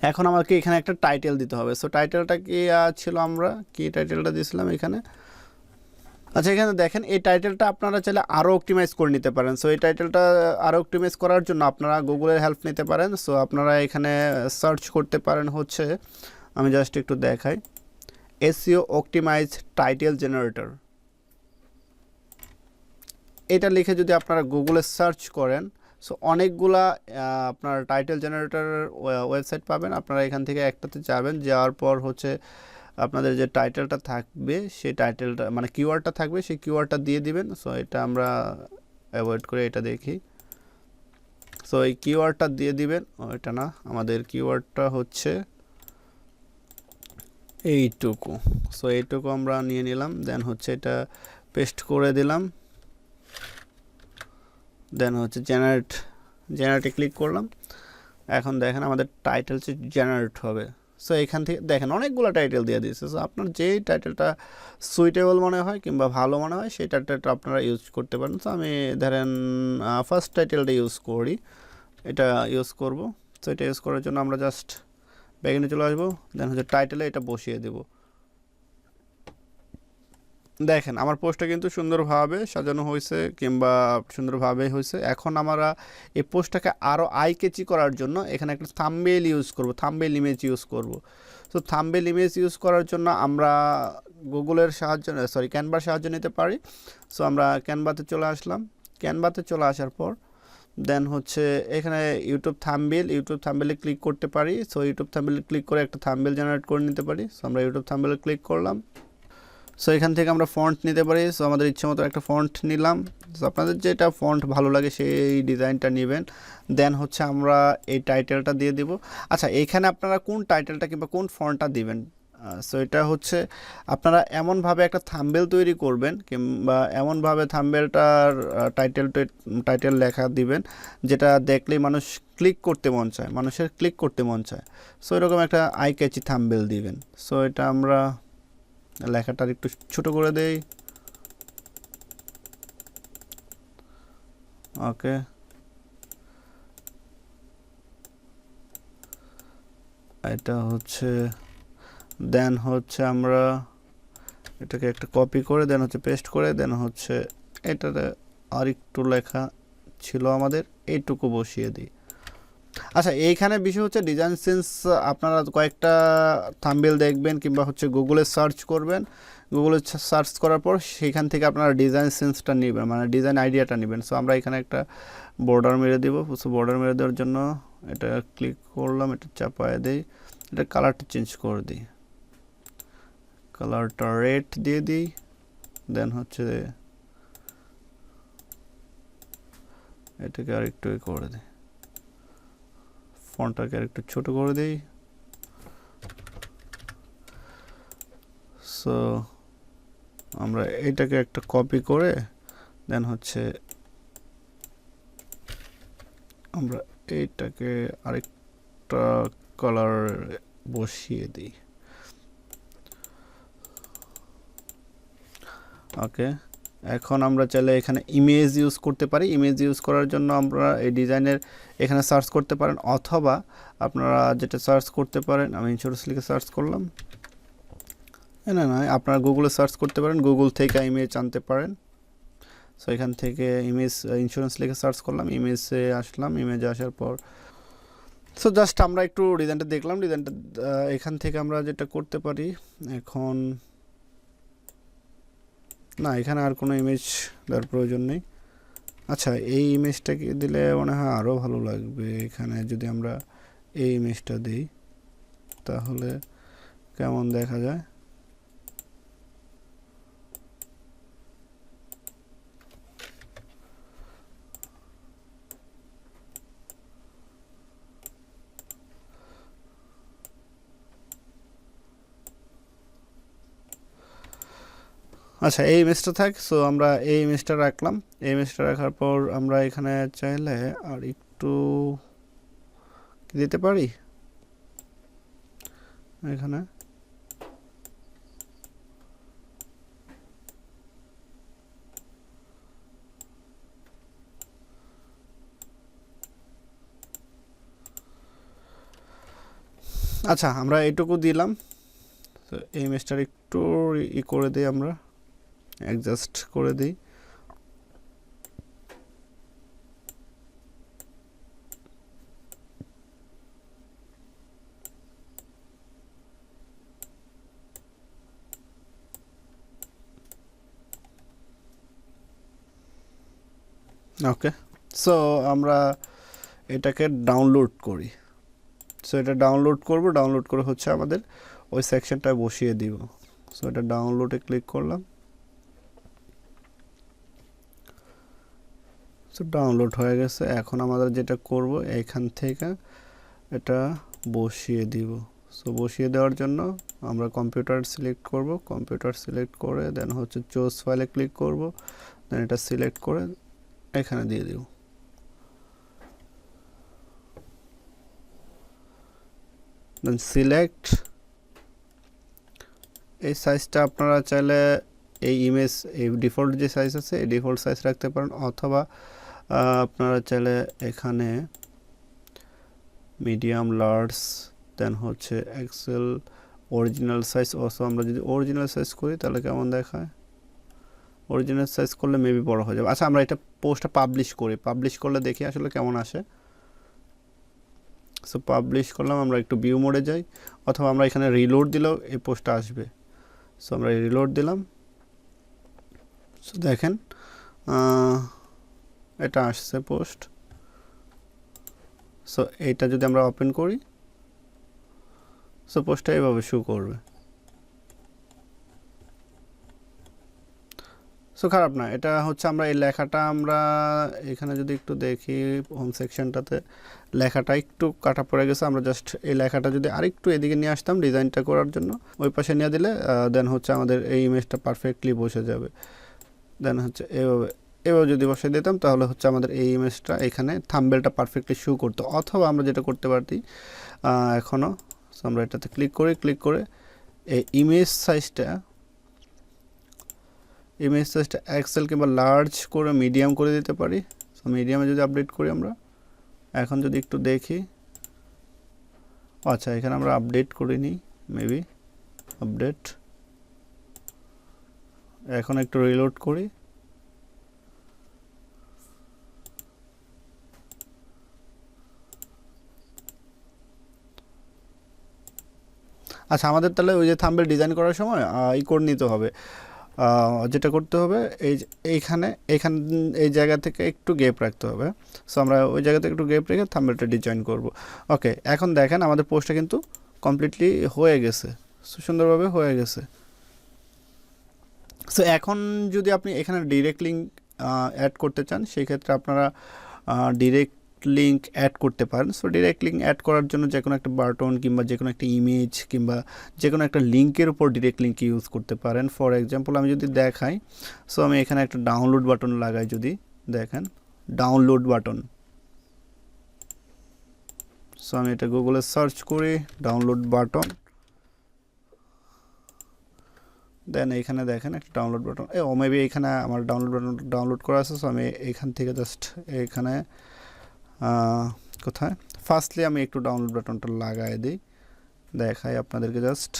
[SPEAKER 1] এখন আমাকে এখানে একটা টাইটেল দিতে হবে। সো টাইটেলটা কি ছিল, আমরা কি টাইটেলটা দিয়েছিলাম এখানে। আচ্ছা এখানে দেখেন এই টাইটেলটা আপনারা চাইলে আরও অপটিমাইজ করে নিতে পারেন। সো এই টাইটেলটা আরও অপটিমাইজ করার জন্য আপনারা গুগলের হেল্প নিতে পারেন। সো আপনারা এখানে সার্চ করতে পারেন হচ্ছে, আমি জাস্ট একটু দেখাই, এসইও অপটিমাইজ টাইটেল জেনারেটর। এটা লিখে যদি আপনারা গুগলে সার্চ করেন, সো অনেকগুলা আপনার টাইটেল জেনারেটর ওয়েবসাইট পাবেন। আপনারা এখান থেকে একটাতে যাবেন, যাওয়ার পর হচ্ছে আপনাদের যে টাইটেলটা থাকবে সেই টাইটেলটা মানে কিওয়ার্ডটা থাকবে সেই কিওয়ার্ডটা দিয়ে দিবেন। সো এটা আমরা অ্যাভয়েড করে এটা দেখি। সো এই কিওয়ার্ডটা দিয়ে দিবেন, এটা না, আমাদের কিওয়ার্ডটা হচ্ছে এইটুকু। সো এইটুকু আমরা নিয়ে নিলাম, দেন হচ্ছে এটা পেস্ট করে দিলাম, দেন হচ্ছে জেনারেটে ক্লিক করলাম। এখন দেখেন আমাদের টাইটেল জেনারেট হবে। সো এখান থেকে দেখেন অনেকগুলো টাইটেল দিয়ে দিয়েছে। সো আপনার যেই টাইটেলটা সুইটেবল মনে হয় কিংবা ভালো মনে হয় সেই টাইটেলটা আপনারা ইউজ করতে পারেন। সো আমি ধরেন ফার্স্ট টাইটেলটা ইউজ করি, এটা ইউজ করব। সো এটা ইউজ করার জন্য আমরা জাস্ট ব্যাগিনে চলে আসবো, দেন হচ্ছে টাইটেলে এটা বসিয়ে দেব। দেখেন আমার পোস্টটা কিন্তু সুন্দরভাবে সাজানো হয়েছে কিংবা সুন্দরভাবে হয়েছে। এখন আমরা এই পোস্টটাকে আরও আই ক্যাচি করার জন্য এখানে একটা থাম্বনেইল ইউজ করব, থাম্বনেইল ইমেজ ইউজ করব। সো থাম্বনেইল ইমেজ ইউজ করার জন্য আমরা গুগলের সাহায্য ক্যানভার সাহায্য নিতে পারি। সো আমরা ক্যানভাতে চলে আসলাম। ক্যানভাতে চলে আসার পর দেন হচ্ছে এখানে ইউটিউব থাম্বনেইলে ক্লিক করতে পারি। সো ইউটিউব থাম্বনেইলে ক্লিক করে একটা থাম্বনেইল জেনারেট করে নিতে পারি। সো আমরা ইউটিউব থাম্বনেইলে ক্লিক করলাম। সো এখান থেকে আমরা ফন্ট নিতে পারি। সো আমাদের ইচ্ছে মতো একটা ফন্ট নিলাম। সো আপনাদের যেটা ফন্ট ভালো লাগে সেই ডিজাইনটা নেবেন। দেন হচ্ছে আমরা এই টাইটেলটা দিয়ে দিব। আচ্ছা এইখানে আপনারা কোন টাইটেলটা কিংবা কোন ফন্টটা দিবেন, সো এটা হচ্ছে আপনারা এমনভাবে একটা থাম্বনেইল তৈরি করবেন কিংবা এমনভাবে থাম্বনেইলটার টাইটেল লেখা দিবেন যেটা দেখলেই মানুষের ক্লিক করতে মন চায়। সো এরকম একটা আই ক্যাচি থাম্বনেইল দিবেন। সো এটা আমরা লেখাটা একটু ছোট করে দেই। ওকে, এটা হচ্ছে দেন হচ্ছে আমরা এটাকে একটা কপি করে দেন হচ্ছে পেস্ট করে দেন হচ্ছে এটাতে আর একটু লেখা ছিল আমাদের, এইটুকু বসিয়ে দিই। আচ্ছা এইখানে বিষয় হচ্ছে ডিজাইন সেন্স, আপনারা কয়েকটা থাম্বনেইল দেখবেন কিংবা হচ্ছে গুগলে সার্চ করবেন। গুগলে সার্চ করার পর সেখান থেকে আপনারা ডিজাইন সেন্সটা নেবেন, মানে ডিজাইন আইডিয়াটা নেবেন। সো আমরা এখানে একটা বর্ডার মেরে দিব। সো বর্ডার মেরে দেওয়ার জন্য এটা ক্লিক করলাম, এটা চাপায় দিই, এটা কালারটা চেঞ্জ করে দিই, কালারটা রেড দিয়ে দিই। দেন হচ্ছে এটাকে আর একটু করে দিই, ফন্টটাকে আর একটু ছোট করে দিই। সো আমরা এইটাকে একটা কপি করে দেন হচ্ছে আমরা এইটাকে আরেকটা কালার বসিয়ে দিই। ওকে, এখন আমরা চাইলে এখানে ইমেজ ইউজ করতে পারি। ইমেজ ইউজ করার জন্য আমরা এই ডিজাইনের এখানে সার্চ করতে পারেন, অথবা আপনারা যেটা সার্চ করতে পারেন, আমি ইন্স্যুরেন্স লিখে সার্চ করলাম, না আপনারা গুগলে সার্চ করতে পারেন, গুগল থেকে ইমেজ আনতে পারেন। সো এখান থেকে ইমেজ ইন্স্যুরেন্স লিখে সার্চ করলাম, ইমেজে আসলাম, ইমেজে আসার পর সো জাস্ট আমরা একটু ডিজাইনটা দেখলাম। ডিজাইনটা এখান থেকে আমরা যেটা করতে পারি, এখন না এখানে আর কোনো ইমেজ দেওয়ার প্রয়োজন নেই। আচ্ছা এই ইমেজটাকে দিলে মনে হয় আরও ভালো লাগবে। এখানে যদি আমরা এই ইমেজটা দিই তাহলে কেমন দেখা যায়। আচ্ছা এই ইমেজটা থাক। সো আমরা এই ইমেজটা রাখলাম। এই ইমেজটা রাখার পর আমরা এখানে চাইলে আর একটু দিতে পারি, এখানে আচ্ছা আমরা এইটুকু দিলাম। তো এই ইমেজটার একটু ই করে দিই, আমরা অ্যাডজাস্ট করে দিই। ওকে, সো আমরা এটাকে ডাউনলোড করি। সো এটা ডাউনলোড করব, ডাউনলোড করে হচ্ছে আমাদের ওই সেকশনটায় বসিয়ে দিব। সো এটা ডাউনলোডে ক্লিক করলাম। সো ডাউনলোড হয়ে গেছে। এখন আমাদের যেটা করব এইখান থেকে এটা বসিয়ে দিব। সো বসিয়ে দেওয়ার জন্য আমরা কম্পিউটার সিলেক্ট করব, কম্পিউটার সিলেক্ট করে দেন হচ্ছে চুজ ফাইলে ক্লিক করব, দেন এটা সিলেক্ট করে এখানে দিয়ে দিব। Then select. এই সাইজটা আপনারা চাইলে এই ইমেজ এই ডিফল্ট যে সাইজ আছে এই ডিফল্ট সাইজ রাখতে পারেন, অথবা আপনারা চাইলে এখানে মিডিয়াম, লার্জ, দেন হচ্ছে এক্সেল, অরিজিনাল সাইজ। অবশ্য আমরা যদি অরিজিনাল সাইজ করি তাহলে কেমন দেখায়, অরিজিনাল সাইজ করলে মেবি বড় হয়ে যাবে। আচ্ছা আমরা এটা পোস্টটা পাবলিশ করি, পাবলিশ করলে দেখি আসলে কেমন আসে। সো পাবলিশ করলাম, আমরা একটু ভিউ মোডে যাই, অথবা আমরা এখানে রিলোড দিলেও এই পোস্টটা আসবে। সো আমরা রিলোড দিলাম। সো দেখেন এটা আসছে পোস্ট। সো এইটা যদি আমরা ওপেন করি, সো পোস্টটা এইভাবে শো করবে। সো খারাপ না, এটা হচ্ছে আমরা এই লেখাটা আমরা এখানে যদি একটু দেখি হোম সেকশনটাতে লেখাটা একটু কাটা পড়ে গেছে। আমরা জাস্ট এই লেখাটা যদি আরেকটু এদিকে নিয়ে আসতাম ডিজাইনটা করার জন্য, ওই পাশে নিয়ে দিলে দেন হচ্ছে আমাদের এই ইমেজটা পারফেক্টলি বসে যাবে। দেন হচ্ছে এভাবে এভাবে যদি বসে দিতাম তাহলে হচ্ছে আমাদের এই ইমেজটা এখানে থাম্বনেলটা পারফেক্টলি শো করতো। অথবা আমরা যেটা করতে পারতি এখনও, সো আমরা এটাতে ক্লিক করি, ক্লিক করে এই ইমেজ সাইজটা এক্সেল কিংবা লার্জ করে মিডিয়াম করে দিতে পারি। সো মিডিয়ামে যদি আপডেট করি আমরা, এখন যদি একটু দেখি, আচ্ছা এখানে আমরা আপডেট করিনি, মেবি আপডেট। এখন একটু রিলোড করি। আচ্ছা আমাদের তাহলে ওই যে থাম্বনেল ডিজাইন করার সময় ই করে নিতে হবে, যেটা করতে হবে এইখানে এই জায়গা থেকে একটু গ্যাপ রাখতে হবে। সো আমরা ওই জায়গা থেকে একটু গ্যাপ রেখে থাম্বনেলটা ডিজাইন করব। ওকে, এখন দেখেন আমাদের পোস্টটা কিন্তু কমপ্লিটলি হয়ে গেছে, সুন্দরভাবে হয়ে গেছে। সো এখন যদি আপনি এখানে ডিরেক্ট লিঙ্ক অ্যাড করতে চান, সেই ক্ষেত্রে আপনারা ডিরেক্ট লিঙ্ক অ্যাড করতে পারেন। সো ডিরেক্ট লিঙ্ক অ্যাড করার জন্য যে কোনো একটা বাটন কিংবা যে কোনো একটা ইমেজ কিংবা যে কোনো একটা লিঙ্কের উপর ডিরেক্ট লিঙ্ক ইউজ করতে পারেন। ফর এক্সাম্পল আমি যদি দেখাই, সো আমি এখানে একটা ডাউনলোড বাটন লাগাই, যদি দেখেন ডাউনলোড বাটন। সো আমি এটা গুগলে সার্চ করি ডাউনলোড বাটন, দেন এইখানে দেখেন একটা ডাউনলোড বাটন, ও মেবি এখানে আমার ডাউনলোড বাটন ডাউনলোড করা আছে। সো আমি এইখান থেকে জাস্ট এখানে কোথায় ফার্স্টলি আমি একটু ডাউনলোড বাটনটা লাগাই দিই, দেখাই আপনাদেরকে। জাস্ট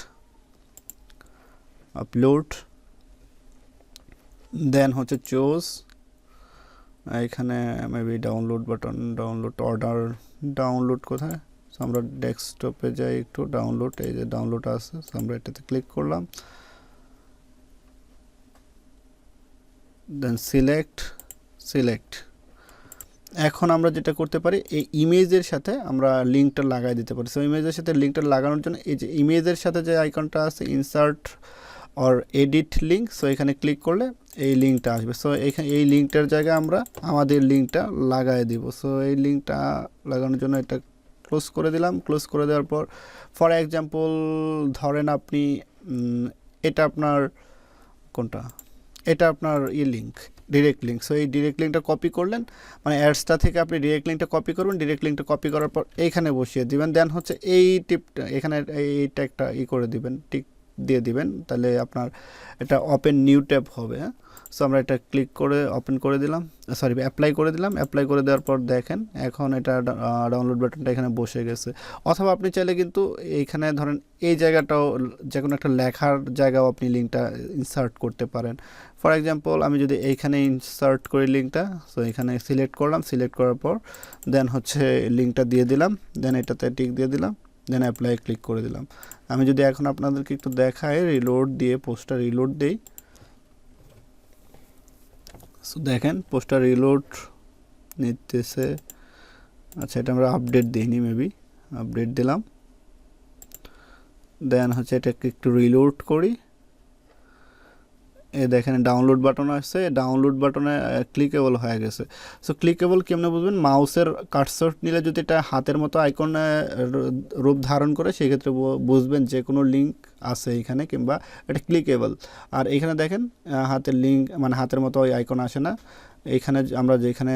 [SPEAKER 1] আপলোড, দেন হচ্ছে চুজ, এখানে maybe download button, download order, download কোথায়, সো আমরা ডেস্কটপে যাই, একটু ডাউনলোড, এই যে ডাউনলোড আছে, সো আমরা এটাতে ক্লিক করলাম, দেন সিলেক্ট। এখন আমরা যেটা করতে পারি, এই ইমেজের সাথে আমরা লিঙ্কটা লাগাই দিতে পারি। সো ইমেজের সাথে লিঙ্কটা লাগানোর জন্য এই যে ইমেজের সাথে যে আইকনটা আছে insert or edit link, so এখানে ক্লিক করলে এই লিঙ্কটা আসবে। সো এখানে এই লিঙ্কটার জায়গায় আমরা আমাদের লিঙ্কটা লাগাই দিব। সো এই লিঙ্কটা লাগানোর জন্য এটা ক্লোজ করে দিলাম। ক্লোজ করে দেওয়ার পর ফর এক্সাম্পল ধরেন আপনি এটা আপনার কোনটা, এটা আপনার লিঙ্ক, ডিরেক্ট লিঙ্ক। সো এই ডিরেক্ট লিঙ্কটা কপি করলেন, মানে অ্যাডসটা থেকে আপনি ডিরেক্ট লিঙ্কটা কপি করবেন, ডিরেক্ট লিঙ্কটা কপি করার পর এইখানে বসিয়ে দিবেন। দেন হচ্ছে এই টিপটা এখানে এইটা একটা করে দিবেন, টিক দিয়ে দিবেন, তাহলে আপনার এটা ওপেন নিউ ট্যাব হবে। হ্যাঁ, সো আমরা এটা ক্লিক করে ওপেন করে দিলাম, সরি অ্যাপ্লাই করে দিলাম। অ্যাপ্লাই করে দেওয়ার পর দেখেন এখন এটা ডাউনলোড বাটনটা এখানে বসে গেছে। অথবা আপনি চাইলে কিন্তু এইখানে ধরেন এই জায়গাটাও যে কোনো একটা লেখার জায়গাও আপনি লিঙ্কটা ইনসার্ট করতে পারেন। ফর এক্সাম্পল আমি যদি এইখানে ইনসার্ট করি লিঙ্কটা, সো এখানে সিলেক্ট করলাম, সিলেক্ট করার পর দেন হচ্ছে লিঙ্কটা দিয়ে দিলাম, দেন এটাতে টিক দিয়ে দিলাম, দেন অ্যাপ্লাই ক্লিক করে দিলাম। আমি যদি এখন আপনাদেরকে একটু দেখাই, রিলোড দিয়ে পোস্টটা রিলোড দিই, সো দেখেন পোস্টটা রিলোড নিতেছে। আচ্ছা, এটা আমরা আপডেট দিইনি, মেবি আপডেট দিলাম, দেন হচ্ছে এটাকে একটু রিলোড করি। এই দেখেন ডাউনলোড বাটন আসছে, ডাউনলোড বাটনে ক্লিকেবল হয়ে গেছে। সো ক্লিকেবল কেমনে বুঝবেন, মাউসের কাটশট নিলে যদি এটা হাতের মতো আইকন রূপ ধারণ করে সেক্ষেত্রে বুঝবেন যে কোনো লিঙ্ক আছে এখানে, কিংবা এটা ক্লিকেবল। আর এখানে দেখেন হাতের লিঙ্ক মানে হাতের মতো ওই আইকন আসে না। এইখানে আমরা যেখানে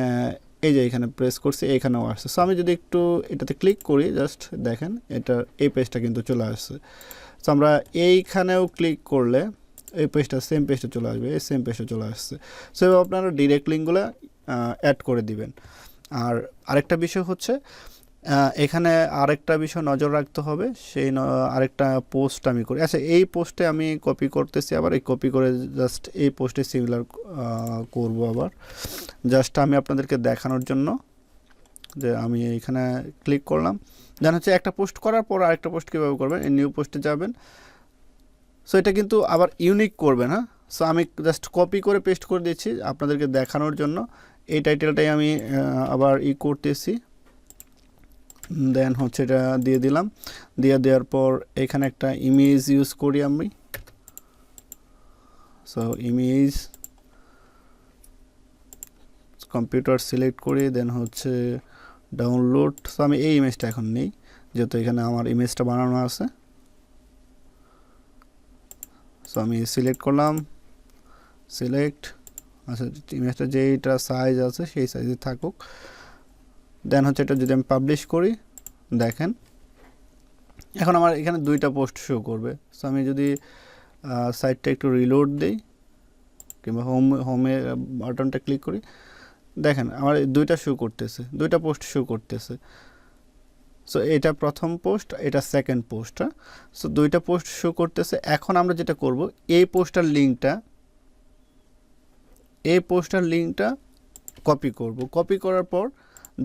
[SPEAKER 1] এই যে এখানে প্রেস করছি এখানেও আসছে। সো আমি যদি একটু এটাতে ক্লিক করি, জাস্ট দেখেন এটা এই পেজটা কিন্তু চলে আসছে। সো আমরা এইখানেও ক্লিক করলে এই পেজটা সেম পেজটা চলে আসবে, এই সেম পেজটা চলে আসছে। সো এবার আপনারা ডিরেক্ট লিঙ্কগুলো অ্যাড করে দিবেন। আর আরেকটা বিষয় হচ্ছে এখানে আরেকটা বিষয় নজর রাখতে হবে, সেই আরেকটা পোস্ট আমি করি। আচ্ছা, এই পোস্টে আমি কপি করতেছি, আবার এই কপি করে জাস্ট এই পোস্টে সিমিলার করব। আবার জাস্ট আমি আপনাদেরকে দেখানোর জন্য যে আমি এইখানে ক্লিক করলাম, দেন হচ্ছে একটা পোস্ট করার পর আরেকটা পোস্ট কীভাবে করবেন, এই নিউ পোস্টে যাবেন। সো এটা কিন্তু আবার ইউনিক করবেন। হ্যাঁ, সো আমি জাস্ট কপি করে পেস্ট করে দিচ্ছি আপনাদেরকে দেখানোর জন্য। এই টাইটেলটাই আমি আবার করতেছি, দেন হচ্ছে এটা দিয়ে দিলাম। দেওয়ার পর এখানে একটা ইমেজ ইউজ করি আমি। সো ইমেজ কম্পিউটার সিলেক্ট করি, দেন হচ্ছে ডাউনলোড। সো আমি এই ইমেজটা এখন নেই, যেহেতু এখানে আমার ইমেজটা বানানো আছে। সো আমি সিলেক্ট করলাম, সিলেক্ট, আচ্ছা ইমেজটা যেইটা সাইজ আছে সেই সাইজে থাকুক। দেন হচ্ছে এটা যদি আমি পাবলিশ করি, দেখেন এখন আমার এখানে দুইটা পোস্ট শো করবে। সো আমি যদি সাইটটা একটু রিলোড দিই কিংবা হোমে বাটনটা ক্লিক করি, দেখেন আমার দুইটা শো করতেছে, দুইটা পোস্ট শো করতেছে। সো এটা প্রথম পোস্ট, এটা সেকেন্ড পোস্ট। সো দুইটা পোস্ট শো করতেছে। এখন আমরা যেটা করব, এই পোস্টার লিঙ্কটা কপি করব। কপি করার পর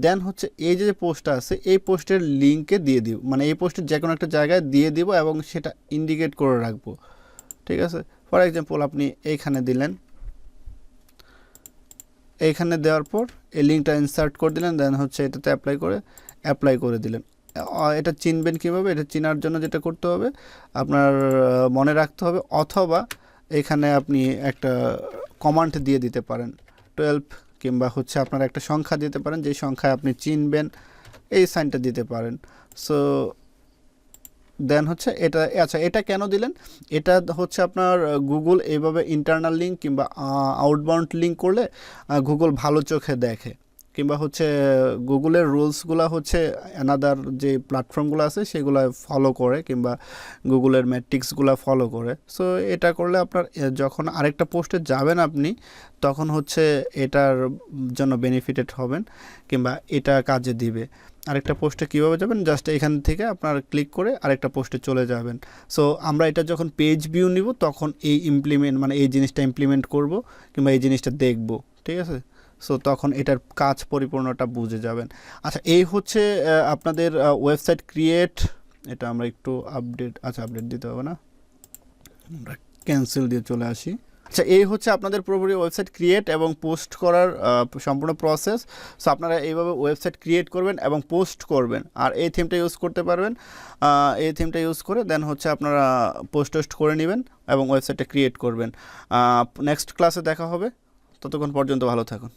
[SPEAKER 1] দেন হচ্ছে এই যে পোস্টটা আছে এই পোস্টের লিঙ্কে দিয়ে দিব, মানে এই পোস্টের যে কোনো একটা জায়গায় দিয়ে দিব এবং সেটা ইন্ডিকেট করে রাখবো। ঠিক আছে, ফর এক্সাম্পল আপনি এইখানে দিলেন, এইখানে দেওয়ার পর এই লিঙ্কটা ইনসার্ট করে দিলেন, দেন হচ্ছে এটাতে অ্যাপ্লাই করে দিলেন। এটা চিনবেন কীভাবে, এটা চেনার জন্য যেটা করতে হবে আপনার মনে রাখতে হবে, অথবা এখানে আপনি একটা কমান্ড দিয়ে দিতে পারেন 12, কিংবা হচ্ছে আপনার একটা সংখ্যা দিতে পারেন, যে সংখ্যায় আপনি চিনবেন এই সাইনটা দিতে পারেন। সো দেন হচ্ছে এটা, আচ্ছা এটা কেন দিলেন, এটা হচ্ছে আপনার গুগল এইভাবে ইন্টারনাল লিঙ্ক কিংবা আউটবাউন্ড লিঙ্ক করলে গুগল ভালো চোখে দেখে, কিংবা হচ্ছে গুগলের রুলসগুলো হচ্ছে অ্যানাদার যে প্ল্যাটফর্মগুলো আছে সেগুলো ফলো করে, কিংবা গুগলের ম্যাট্রিক্সগুলো ফলো করে। সো এটা করলে আপনার যখন আরেকটা পোস্টে যাবেন আপনি, তখন হচ্ছে এটার জন্য বেনিফিটেড হবেন, কিংবা এটা কাজে দিবে। আরেকটা পোস্টে কীভাবে যাবেন, জাস্ট এখান থেকে আপনার ক্লিক করে আরেকটা পোস্টে চলে যাবেন। সো আমরা এটা যখন পেজ ভিউ নিব তখন এই মানে এই জিনিসটা ইমপ্লিমেন্ট করব, কিংবা এই জিনিসটা দেখব। ঠিক আছে, সো তখন এটার কাজ পরিপূর্ণটা বুঝে যাবেন। আচ্ছা, এই হচ্ছে আপনাদের ওয়েবসাইট ক্রিয়েট। এটা আমরা একটু আপডেট দিতে হবে না, আমরা ক্যান্সেল দিয়ে চলে আসি। আচ্ছা, এই হচ্ছে আপনাদের পুরোপুরি ওয়েবসাইট ক্রিয়েট এবং পোস্ট করার সম্পূর্ণ প্রসেস। সো আপনারা এইভাবে ওয়েবসাইট ক্রিয়েট করবেন এবং পোস্ট করবেন, আর এই থিমটা ইউজ করতে পারবেন। এই থিমটা ইউজ করে দেন হচ্ছে আপনারা পোস্ট করে নেবেন এবং ওয়েবসাইটটা ক্রিয়েট করবেন। নেক্সট ক্লাসে দেখা হবে, ততক্ষণ পর্যন্ত ভালো থাকুন।